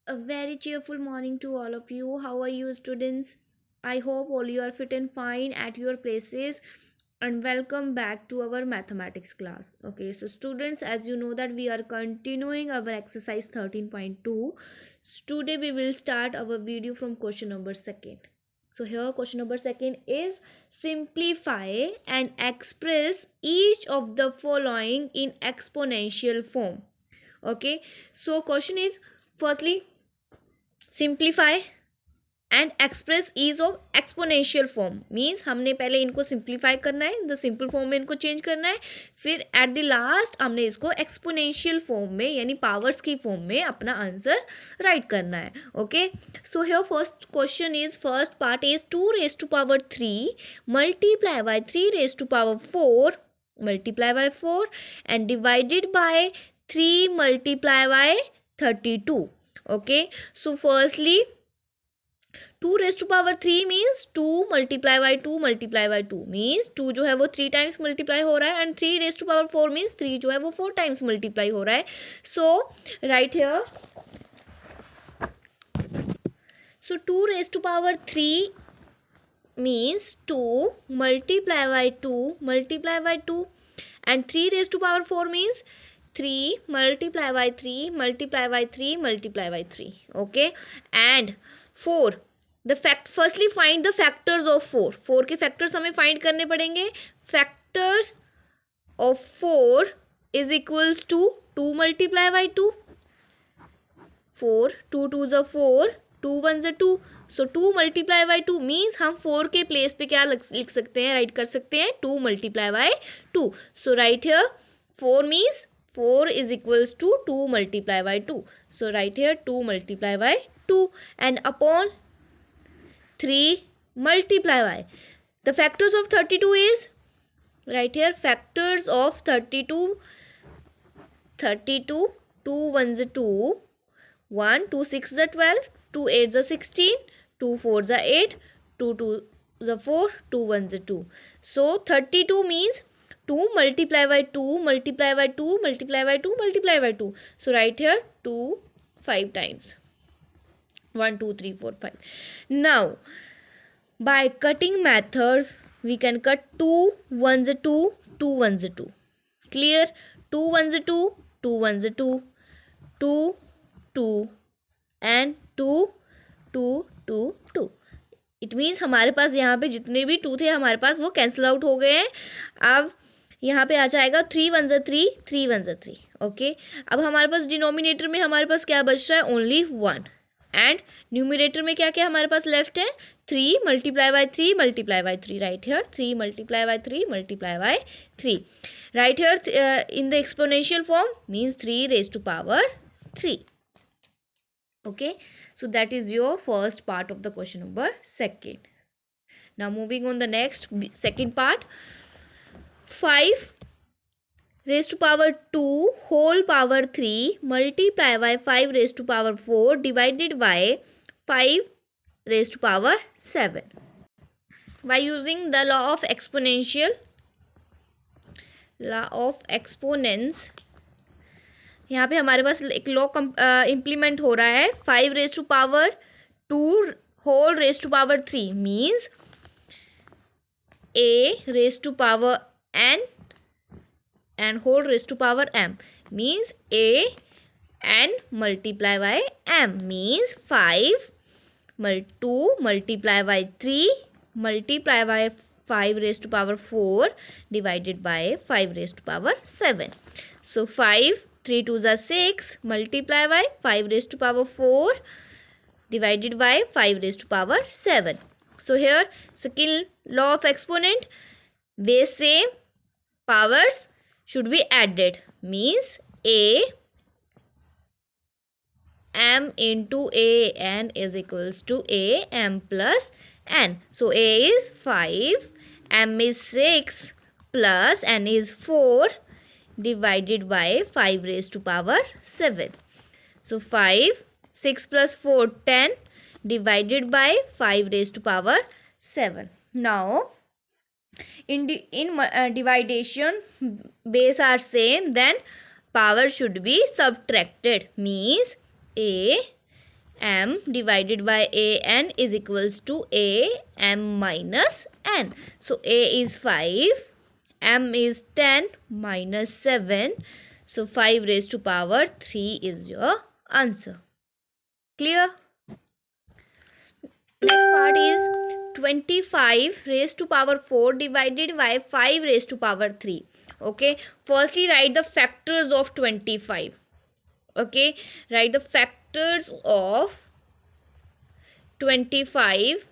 A very cheerful morning to all of you. How are you, students? I hope all you are fit and fine at your places. And welcome back to our mathematics class. Okay, so students, as you know that we are continuing our exercise 13.2. Today we will start our video from question number second. So here question number second is simplify and express each of the following in exponential form. Okay, so question is firstly simplify and express is of exponential form means हमने पहले इनको simplify करना है, the simple form में इनको change करना है, फिर एट द लास्ट हमने इसको एक्सपोनेंशियल फॉर्म में यानी पावर्स की फॉर्म में अपना आंसर राइट करना है. Okay, so here first question is first part is 2 raised to power 3 multiply by 3 raised to power 4 multiply by 4 and divided by 3 multiply by 32. Okay, so firstly 2 raised to power 3 means 2 multiply by 2 multiply by 2 means 2 जो है वो 3 times multiply हो रहा है and 3 raised to power 4 means 3 जो है वो 4 times multiply हो रहा है. So right here, so 2 raised to power 3 means 2 multiply by 2 multiply by 2 and 3 raised to power 4 means 3 multiply by 3 multiply by 3 multiply by 3. Okay, and 4 the fact firstly find the factors of 4. 4 के factors हमें find करने पड़ेंगे. Factors of 4 is equals to 2 multiply by 2. 4 2 2s are 4 2 1s are 2. So 2 multiply by 2 means हम 4 के place पे क्या लिख सकते हैं, राइट कर सकते हैं 2 multiply by 2. So right here 4 means 4 is equals to 2 multiply by 2. So write here 2 multiply by 2 and upon 3 multiply by. The factors of 32 is, right here factors of 32, 2 1s are 2, 1 2 6s are 12, 2 8s are 16, 2 4s are 8, 2 2s are 4, 2 1s are 2. So 32 means 2 multiply by 2 multiply by 2 multiply by 2 multiply by 2. So write here 2 5 times. 1 2 3 4 5. Now by cutting method we can cut 2 1s are 2, 2 1s are 2. Clear? 2 1s are 2, 2 1s are 2, 2 2 and 2 2 2 2. It means हमारे पास यहाँ पे जितने भी 2 थे हमारे पास वो cancel out हो गए हैं. अब यहाँ पे आ जाएगा 3 1s are 3, 3 1s are 3. Okay, अब हमारे पास डिनोमिनेटर में हमारे पास क्या बच रहा है, ओनली 1 एंड न्यूमिनेटर में क्या क्या हमारे पास लेफ्ट है 3 multiply by 3 multiply by 3. Right here 3 multiply by 3 multiply by 3. Right here in the exponential form means 3 raised to power 3. Okay, so that is your first part of the question number second. Now moving on the next second part, 5 raised to power 2 whole power 3 multiply by 5 raised to power 4 divided by 5 raised to power 7 by using the law of exponents. यहाँ पे हमारे पास एक law implement हो रहा है. 5 raised to power 2 whole raised to power 3 means a raised to power n and whole raised to power m means a n multiply by m means 5 2 multiply by 3 multiply by 5 raised to power 4 divided by 5 raised to power 7. So 5 3 2s are 6 multiply by 5 raised to power 4 divided by 5 raised to power 7. So here second law of exponent, base same, powers should be added means a m into a n is equals to a m plus n. So a is 5, m is 6 plus n is 4 divided by 5 raised to power 7. So 5 6 plus 4 10 divided by 5 raised to power 7. Now in dividation base are same, then power should be subtracted means a m divided by a n is equals to a m minus n. So a is 5, m is 10 minus 7. So 5 raised to power 3 is your answer. Clear? Next part is 25 raised to power 4 divided by 5 raised to power 3. Okay, firstly write the factors of 25. Okay, write the factors of 25,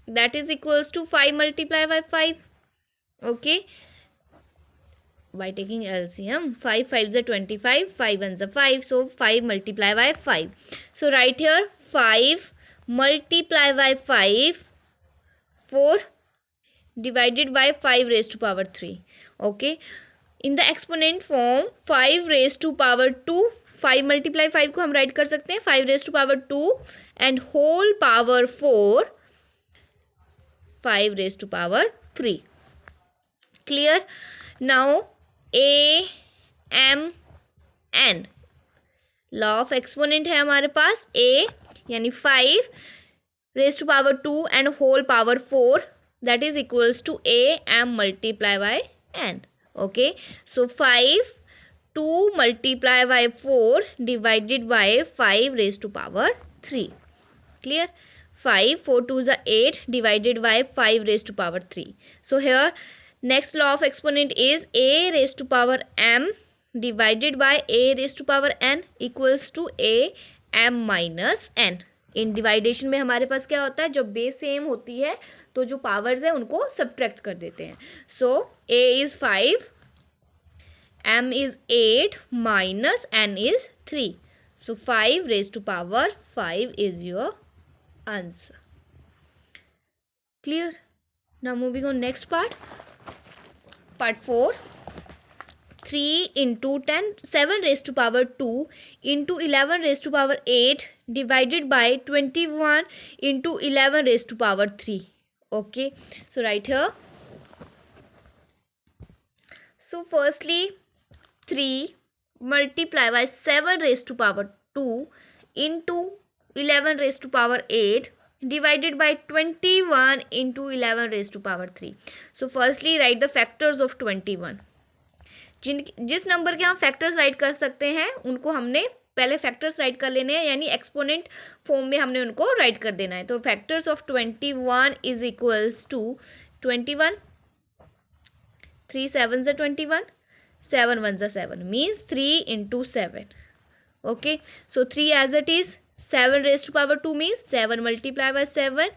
that is equals to 5 multiplied by 5. Okay, by taking LCM, 5 5s are 25, 5 1s are 5, so 5 multiplied by 5. So write here 5 multiplied by 5, 4 divided by 5 raised to power 3. Okay, in the exponent form 5 raised to power 2, 5 multiply 5 को हम right कर सकते हैं 5 raised to power 2 and whole power 4, 5 raised to power 3. Clear? Now a m n, law of exponent है हमारे पास a यानी 5 raised to power 2 and whole power 4, that is equals to a m multiply by n. Okay, so 5 2 multiply by 4 divided by 5 raised to power 3. Clear? 5 4 2 is 8 divided by 5 raised to power 3. So here next law of exponent is a raised to power m divided by a raised to power n equals to a m minus n. इन डिवाइडेशन में हमारे पास क्या होता है, जब base same होती है तो जो पावर्स है उनको सब्ट्रैक्ट कर देते हैं. सो a is 5, m is 8 minus n is 3. So 5 raised to power 5 is your answer. Clear? Now moving on next part. Part 4. 3 into 10, 7 raised to power 2 into 11 raised to power 8 divided by 21 into 11 raised to power 3. Okay, so right here. So firstly 3 multiply by 7 raised to power 2 into 11 raised to power 8 divided by 21 into 11 raised to power 3. So firstly write the factors of 21. जिस number के हम factors right कर सकते हैं उनको हमने पहले factors right कर लेने हैं, यानी एक्सपोनेंट फॉर्म में हमने उनको राइट कर देना है. तो factors of 21 is equals to 21, 3 7s are 21, 7 1s are 7, means 3 into 7. Okay, so 3 as it is, 7 raised to power 2 means 7 multiplied by 7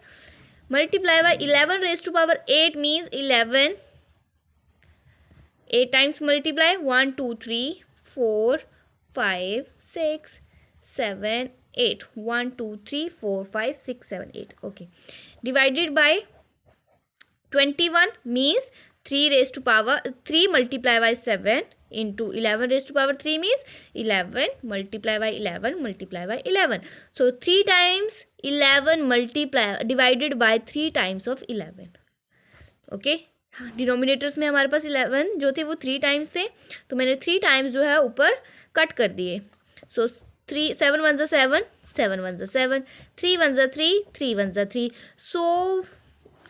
multiplied by 11 raised to power 8 means 11. 8 times multiply 1 2 3 4 5 6 7 8, 1 2 3 4 5 6 7 8. Okay, divided by 21 means 3 raised to power 3 multiply by 7 into 11 raised to power 3 means 11 multiply by 11 multiply by 11. So 3 times 11 multiply divided by 3 times of 11. Okay, denominators में हमारे पास 11 जो थे वो 3 times थे, तो मैंने 3 times जो है ऊपर कट कर दिए. सो 3 7 1s are 7, 7 1s are 7, 3 1s are 3, 3 1s are 3. So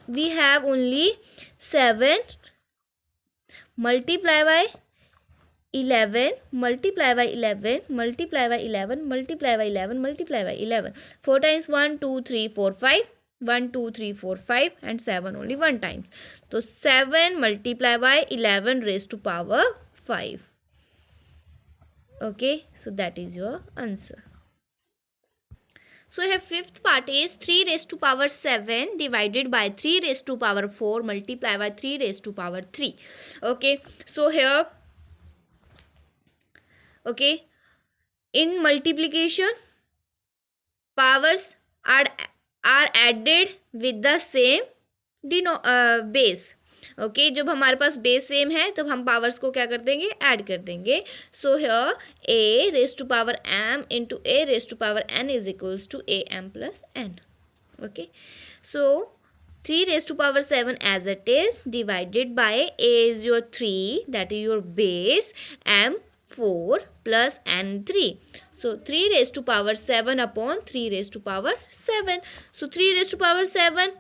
we have only 7 multiply by 11 multiply by 11 multiply by 11 multiply by 11 multiply by 11. 4 times 1 2 3 4 5, 1 2 3 4 5 and 7 only 1 times. So 7 multiply by 11 raised to power 5. Okay, so that is your answer. So here fifth part is 3 raised to power 7 divided by 3 raised to power 4 multiply by 3 raised to power 3. Okay, so here, okay, in multiplication powers are added with the same base. Okay, जब हमारे पास base same है तब हम powers को क्या कर देंगे, add कर देंगे. So here a raise to power m into a raise to power n is equals to a m plus n. Okay, so 3 raised to power 7 as it is divided by a is your 3, that is your base, m 4 plus and 3. So 3 raised to power 7 upon 3 raised to power 7. So 3 raised to power 7,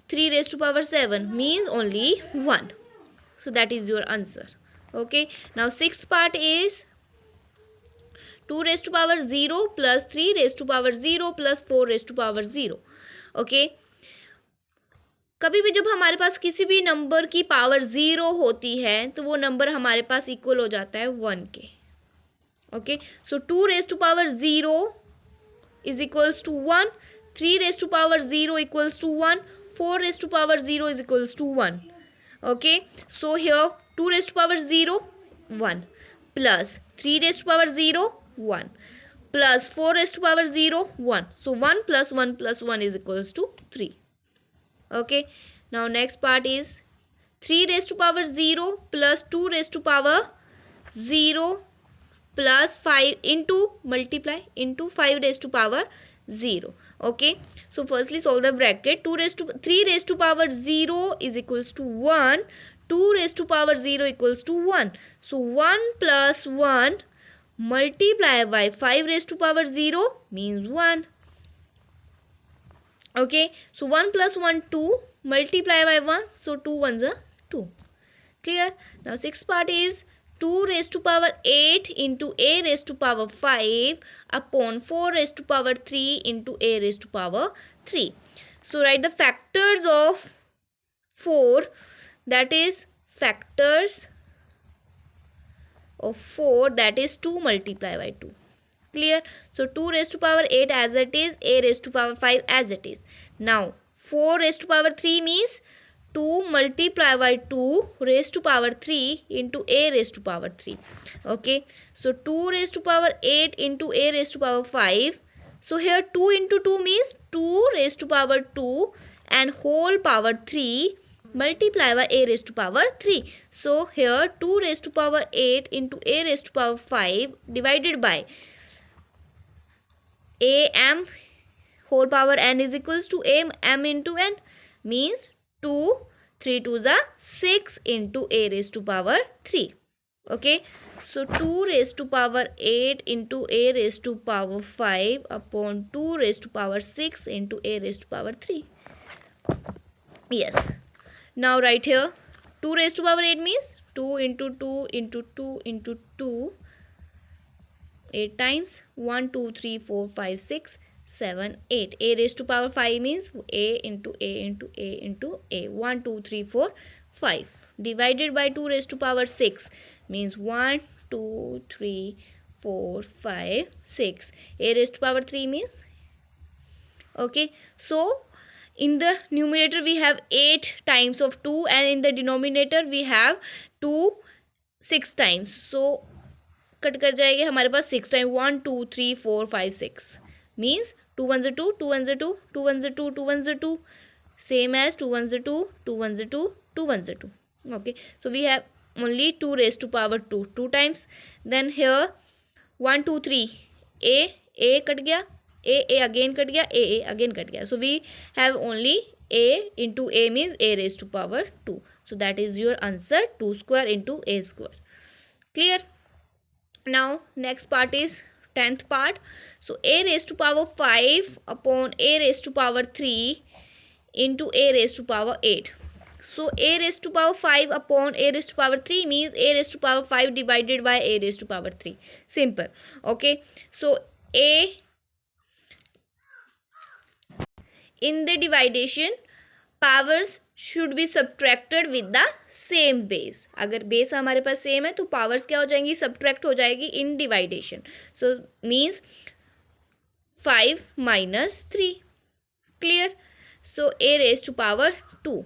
3 raised to power 7 means only 1. So that is your answer. Okay. Now sixth part is 2 raised to power 0 plus 3 raised to power 0 plus 4 raised to power 0. Okay. कभी भी जब हमारे पास किसी भी number की power 0 होती है तो वो नंबर हमारे पास इक्वल हो जाता है 1 के. Okay. So 2 raise to power 0 is equals to 1, 3 raise to power 0 equals to 1, 4 raise to power 0 is equals to 1. Okay. So here 2 raise to power 0 1 plus 3 raise to power 0 1 plus 4 raise to power 0 1. So 1 plus 1 is equals to 3. Okay. Now next part is 3 raised to power 0 plus 2 raised to power 0 plus 5 into multiply into 5 raised to power 0. Okay. So firstly solve the bracket. 3 raised to power 0 is equals to 1. 2 raised to power 0 equals to 1. So 1 plus 1 multiply by 5 raised to power 0 means 1. Okay. So 1 plus 1 2 multiply by 1. So 2 ones are 2. Clear. Now sixth part is 2 raised to power 8 into a raised to power 5 upon 4 raised to power 3 into a raised to power 3. So write the factors of 4, that is factors of 4, that is 2 multiply by 2. Clear. So 2 raised to power 8 as it is, a raised to power 5 as it is. Now 4 raised to power 3 means 2 multiply by 2 raised to power 3 into a raised to power 3. Okay. So 2 raised to power 8 into a raised to power 5. So here 2 into 2 means 2 raised to power 2 and whole power 3 multiply by a raised to power 3. So here 2 raised to power 8 into a raised to power 5 divided by a m whole power n is equals to m into n means 2, 3 2s are 6 into a raised to power 3. Okay. So 2 raised to power 8 into a raised to power 5 upon 2 raised to power 6 into a raised to power 3. Yes. Now write here 2 raised to power 8 means 2 into 2 into 2 into 2 8 times 1 2 3 4 5 6 7 8. A raised to power 5 means a into a into a into a. 1 2 3 4 5 divided by 2 raised to power 6 means 1 2 3 4 5 6. A raised to power 3 means. Okay. So in the numerator we have 8 times of 2 and in the denominator we have 2 6 times. So cut कर जाएंगे हमारे पास 6 time 1 2 3 4 5 6 means 2 1 2 2 1 2 2 1 2 2 1 2 same as 2 1 2 2 1 2 2 1 2. Okay. So we have only 2 raised to power 2 2 times. Then here 1 2 3 a cut गया, a again cut गया, a again cut गया. So we have only a into a means a raised to power 2. So that is your answer, 2 square into a square. Clear. Now next part is 10th part. So a raised to power 5 upon a raised to power 3 into a raised to power 8. So a raised to power 5 upon a raised to power 3 means a raised to power 5 divided by a raised to power 3. Simple. Okay. So a in the dividation powers should be subtracted with the same base. अगर base हमारे पास same है तो powers क्या हो जाएंगी, subtract हो जाएगी in division. So means 5 minus 3. Clear. So a raised to power 2.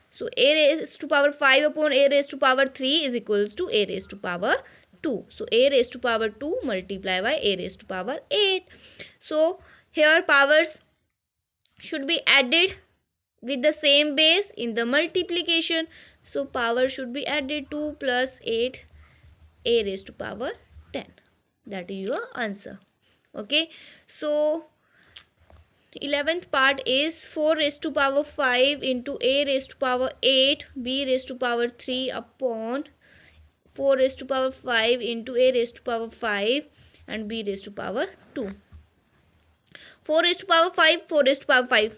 So a raised to power 5 upon a raised to power 3 is equals to a raised to power 2. So a raised to power 2 multiply by a raised to power 8. So here powers should be added with the same base in the multiplication. So power should be added 2 plus 8 a raised to power 10. That is your answer. Okay. So 11th part is 4 raised to power 5 into a raised to power 8 b raised to power 3 upon 4 raised to power 5 into a raised to power 5 and b raised to power 2. 4 raised to power 5, 4 raised to power 5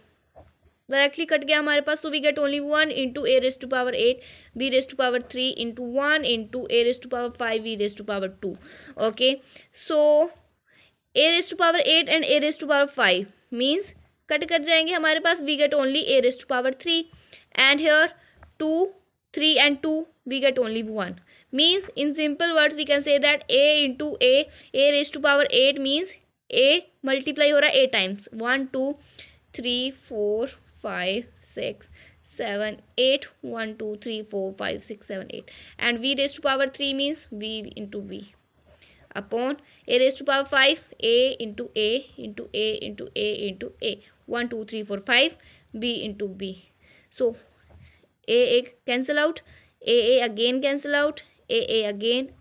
directly cut गया हमारे पास. So we get only 1 into a raise to power 8 b raise to power 3 into 1 into a raise to power 5 b raise to power 2. Okay, so a raise to power 8 and a raise to power 5 means cut कर जाएंगे हमारे पास. We get only a raise to power 3 and here 2 3 and 2 we get only 1. Means in simple words we can say that a into a raise to power 8 means a multiply हो रहा है 8 times. 1 2 3 4 5 6 7 8 1 2 3 4 5 6 7 8 and v raised to power 3 means v into v upon a raised to power 5 a into a into a into a into a 1 2 3 4 5 b into b. So a cancel out, a again cancel out, a again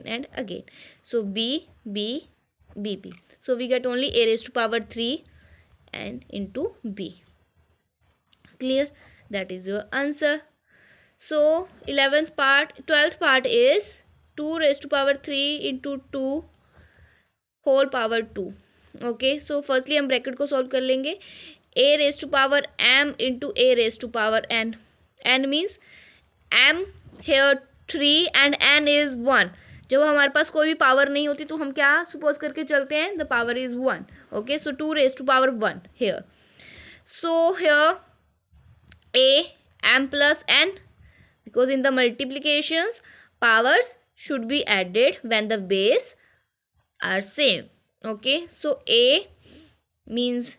and again. So b b b b. So we get only a raised to power 3 and into b. Clear? That is your answer. So 12th part is 2 raised to power 3 into 2 whole power 2. Okay, so firstly हम bracket को solve कर लेंगे. a raised to power m into a raised to power n. n means m here 3 and n is 1. जब हमारे पास कोई भी power नहीं होती तो हम क्या सपोज करके चलते हैं, the power is 1. Okay, so 2 raised to power 1 here. So here a m plus n, because in the multiplications powers should be added when the base are same. Okay, so a means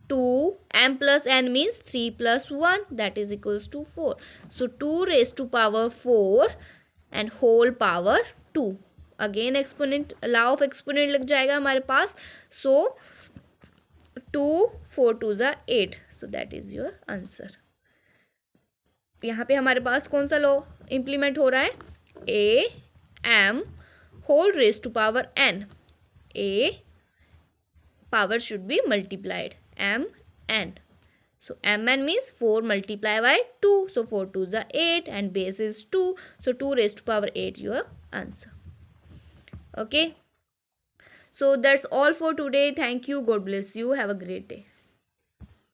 2, m plus n means 3 plus 1, that is equals to 4. So 2 raised to power 4 and whole power 2. Again exponent, law of exponent लग जाएगा हमारे पास. So 2 4 2s are 8. So that is your answer. यहाँ पे हमारे पास कौन सा law implement हो रहा है, a m whole raise to power n. A power should be multiplied m n. So mn means 4 multiplied by 2. So 4 2s are 8 and base is 2. So 2 raised to power 8 your answer. Okay. So that's all for today. Thank you. God bless you. Have a great day.